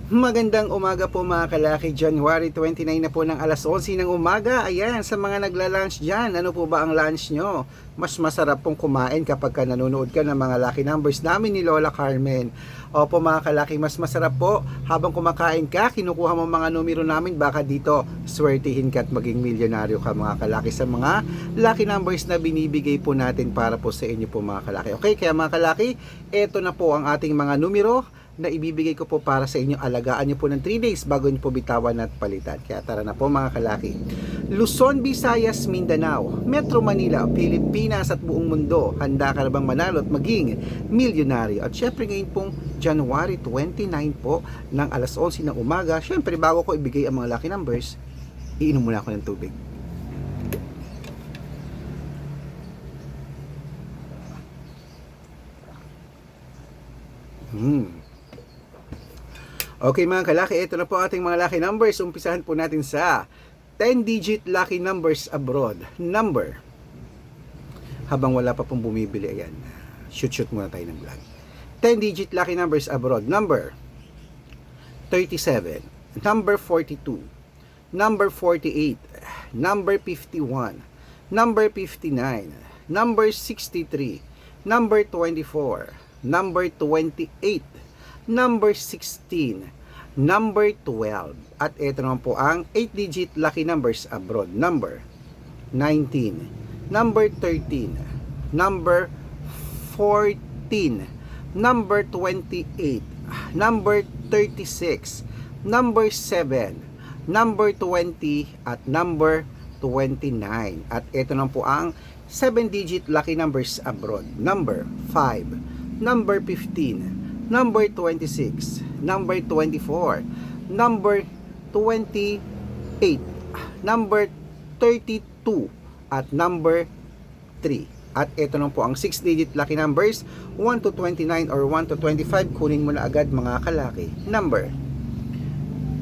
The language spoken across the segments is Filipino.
Magandang umaga po mga kalaki, January 29 na po ng alas 11 ng umaga. Ayan, sa mga nagla-lunch dyan, ano po ba ang lunch nyo? Mas masarap pong kumain kapag ka nanonood ka ng mga lucky numbers namin ni Lola Carmen. Opo mga kalaki, mas masarap po habang kumakain ka, kinukuha mo mga numero namin, baka dito swertihin ka at maging milyonaryo ka mga kalaki sa mga lucky numbers na binibigay po natin para po sa inyo po mga kalaki. Okay, kaya mga kalaki, eto na po ang ating mga numero na ibibigay ko po para sa inyo. Alagaan nyo po ng 3 days bago nyo po bitawan at palitan. Kaya tara na po mga kalaki. Luzon, Visayas, Mindanao, Metro Manila, Pilipinas at buong mundo. Handa ka na bang manalo at maging milyonaryo? At syempre ngayon pong January 29 po ng alas 11 ng umaga. Syempre bago ko ibigay ang mga lucky numbers, iinom muna ako ng tubig. Okay mga kalaki, ito na po ating mga lucky numbers. Umpisahan po natin sa 10-digit lucky numbers abroad. Number. Habang wala pa pong bumibili, ayan. Shoot muna tayo ng vlog. 10-digit lucky numbers abroad. Number 37. Number 42. Number 48. Number 51. Number 59. Number 63. Number 24. Number 28. Number 16, number 12, at ito naman po ang 8-digit lucky numbers abroad. Number 19, number 13, number 14, number 28, number 36, number 7, number 20, at number 29. At ito naman po ang 7-digit lucky numbers abroad. Number 5, number 15, number 26, number 24, number 28, number 32, at number 3. At ito lang po ang 6-digit lucky numbers, 1 to 29 or 1 to 25. Kunin mo na agad mga kalaki. Number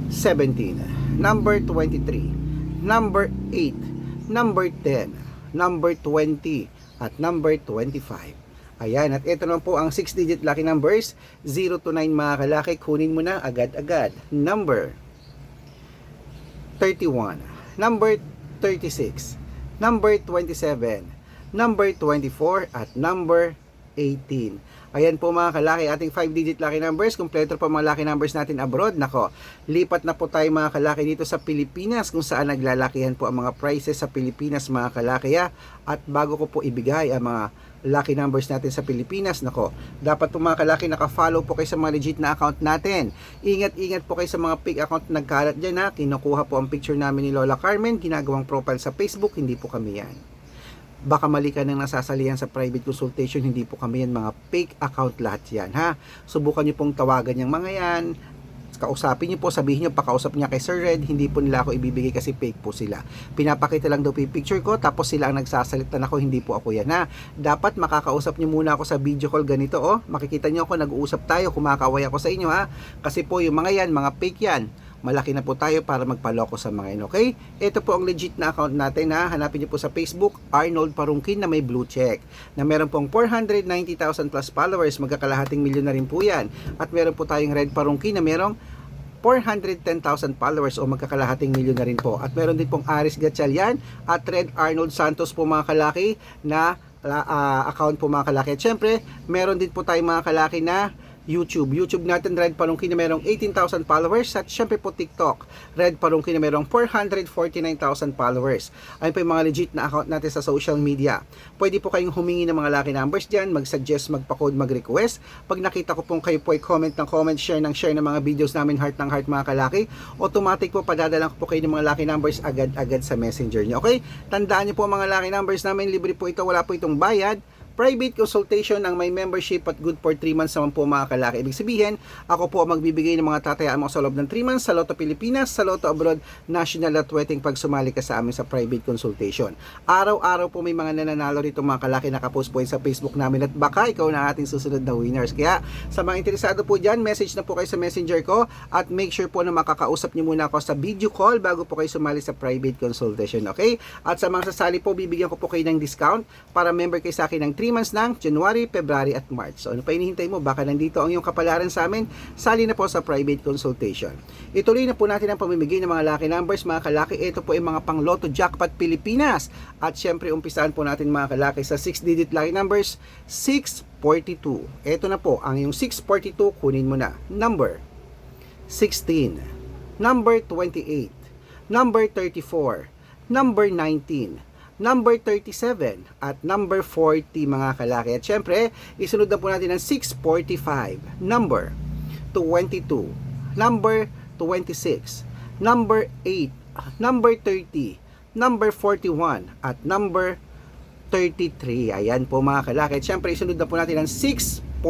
17, number 23, number 8, number 10, number 20, at number 25. Ayan, at ito naman po ang 6-digit lucky numbers, 0 to 9 mga kalaki. Kunin mo na agad-agad. Number 31, number 36, number 27, number 24, at number 18. Ayan po mga kalaki, ating 5-digit lucky numbers. Kompleto po mga lucky numbers natin abroad. Nako, lipat na po tayo mga kalaki dito sa Pilipinas, kung saan naglalakihan po ang mga prices sa Pilipinas mga kalaki. At bago ko po ibigay ang mga lucky numbers natin sa Pilipinas, nako, dapat po mga kalaki naka-follow po kayo sa mga legit na account natin. Ingat po kayo sa mga fake account na nagkalat dyan ha. Kinukuha po ang picture namin ni Lola Carmen, ginagawang profile sa Facebook, hindi po kami yan. Baka mali ka nang nasasalihan sa private consultation, hindi po kami yan, mga fake account lahat yan ha. Subukan nyo pong tawagan yung mga yan, kausapin nyo po, sabihin nyo pakausap niya kay Sir Red, hindi po nila ako ibibigay kasi fake po sila. Pinapakita lang daw po yung picture ko, tapos sila ang nagsasalitan ako, hindi po ako yan ha. Dapat makakausap nyo muna ako sa video call ganito makikita nyo ako, nag-uusap tayo, kumakaway ako sa inyo ha. Kasi po yung mga yan, mga fake yan, malaki na po tayo para magpaloko sa mga yun, okay? Ito po ang legit na account natin ha. Hanapin niyo po sa Facebook, Arnold Parungkin na may blue check. Na meron pong 490,000 plus followers, magkakalahating milyon na rin po yan. At meron po tayong Red Parungkin na merong 410,000 followers o magkakalahating milyon na rin po. At meron din pong Aris Gatchalian at Red Arnold Santos po mga kalaki na account po mga kalaki. At syempre, meron din po tayong mga kalaki na YouTube natin, Red Parungkin na merong 18,000 followers. At syempre po TikTok, Red Parungkin na merong 449,000 followers. Ayun po yung mga legit na account natin sa social media. Pwede po kayong humingi ng mga lucky numbers dyan, mag-suggest, magpa-code, mag-request. Pag nakita ko pong kayo po ay comment ng comment, share ng mga videos namin, heart ng heart mga kalaki, automatic po padadalan ko po kayo ng mga lucky numbers agad-agad sa messenger nyo. Okay? Tandaan nyo po mga lucky numbers namin, libre po ito, wala po itong bayad. Private consultation ang may membership at good for 3 months naman po mga kalaki. Ibig sabihin, ako po magbibigay ng mga tatayaan mo sa loob ng 3 months sa Lotto Pilipinas, sa Lotto Abroad, national at wedding pag sumali ka sa amin sa private consultation. Araw-araw po may mga nananalo rito mga kalaki, nakapost po sa Facebook namin at baka ikaw na ating susunod na winners. Kaya sa mga interesado po dyan, message na po kayo sa messenger ko at make sure po na makakausap nyo muna ako sa video call bago po kayo sumali sa private consultation. Okay? At sa mga sasali po, bibigyan ko po kayo ng discount para member kayo sa akin ng 3 months ng January, February at March. So ano pa hinihintay mo? Baka nandito ang iyong kapalaran sa amin. Sali na po sa private consultation. Ituloy na po natin ang pamimigay ng mga lucky numbers, mga kalaki. Ito po ay mga pang Lotto Jackpot Pilipinas. At syempre umpisahan po natin mga kalaki sa 6-digit lucky numbers, 642. Ito na po ang iyong 642, kunin mo na. Number 16, number 28, number 34, number 19, number 37, at number 40 mga kalaki. At syempre, isunod na po natin ang 645, number 22, number 26, number 8, number 30, number 41, at number 33. Ayan po mga kalaki. At syempre, isunod na po natin ang 649.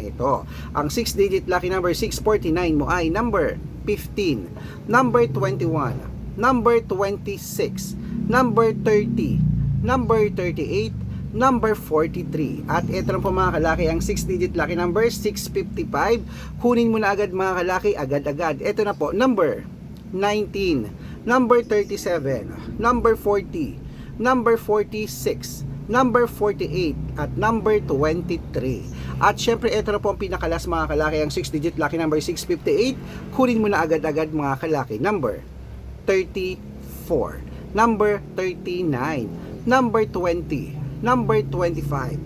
Ito, ang 6-digit lucky number 649 mo ay number 15, number 21, number 26, number 30, number 38, number 43. At ito lang po mga kalaki, ang 6-digit lucky number 655. Kunin mo na agad mga kalaki, agad-agad. Ito na po, number 19, number 37, number 40, number 46, number 48, at number 23. At syempre, ito na po ang pinakalas mga kalaki, ang 6-digit lucky number 658. Kunin mo na agad-agad mga kalaki, number 34, number 39, number 20, number 25,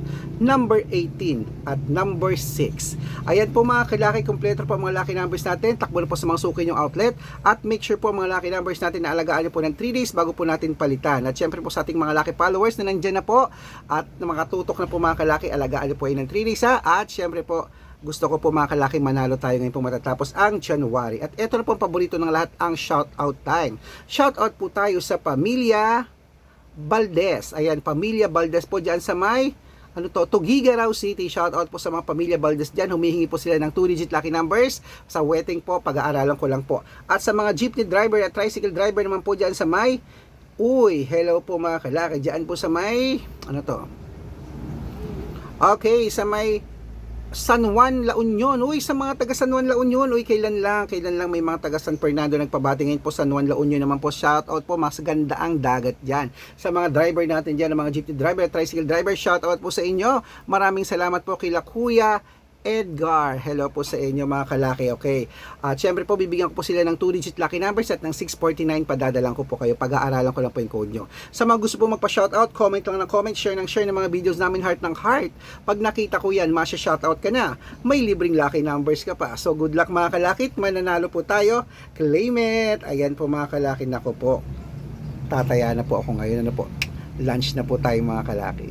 number 18, at number 6. Ayan po mga kalaki, kompleto po mga lucky numbers natin. Takbo na po sa mga suki yung outlet. At make sure po mga lucky numbers natin na alagaan nyo po ng 3 days bago po natin palitan. At syempre po sa ating mga lucky followers na nandyan na po at na makatutok na po mga kalaki, alagaan nyo po yun ng 3 days ha. At syempre po, gusto ko po mga kalaki, manalo tayo ngayon po matatapos ang January. At ito na po ang paborito ng lahat, ang shoutout time. Shoutout po tayo sa Pamilya Valdez. Ayan, Pamilya Valdez po dyan sa may Tuguegarao City. Shout out po sa mga Pamilya Valdez dyan. Humihingi po sila ng 2-digit lucky numbers. Sa wedding po, pag-aaralan ko lang po. At sa mga jeepney driver at tricycle driver naman po dyan sa may hello po mga kalaki. Dyan po sa may okay, sa may San Juan, La Union. Sa mga taga San Juan, La Union. Kailan lang may mga taga San Fernando nagpabati ngayon po. San Juan, La Union naman po. Shout out po, mas ganda ang dagat dyan. Sa mga driver natin dyan, mga jeepney driver, tricycle driver, shout out po sa inyo. Maraming salamat po kila Kuya Edgar. Hello po sa inyo mga kalaki. Okay. At syempre po, bibigyan ko po sila ng 2-digit lucky numbers at ng 649. Padadalang ko po kayo. Pag-aaralan ko lang po yung code nyo. Sa mga gusto po magpa-shoutout, comment lang ng comment, share ng mga videos namin, heart ng heart. Pag nakita ko yan, masya-shoutout ka na. May libreng lucky numbers ka pa. So good luck mga kalaki. Mananalo po tayo. Claim it. Ayan po mga kalaki. Nako po. Tataya na po ako ngayon. Lunch na po tayo mga kalaki.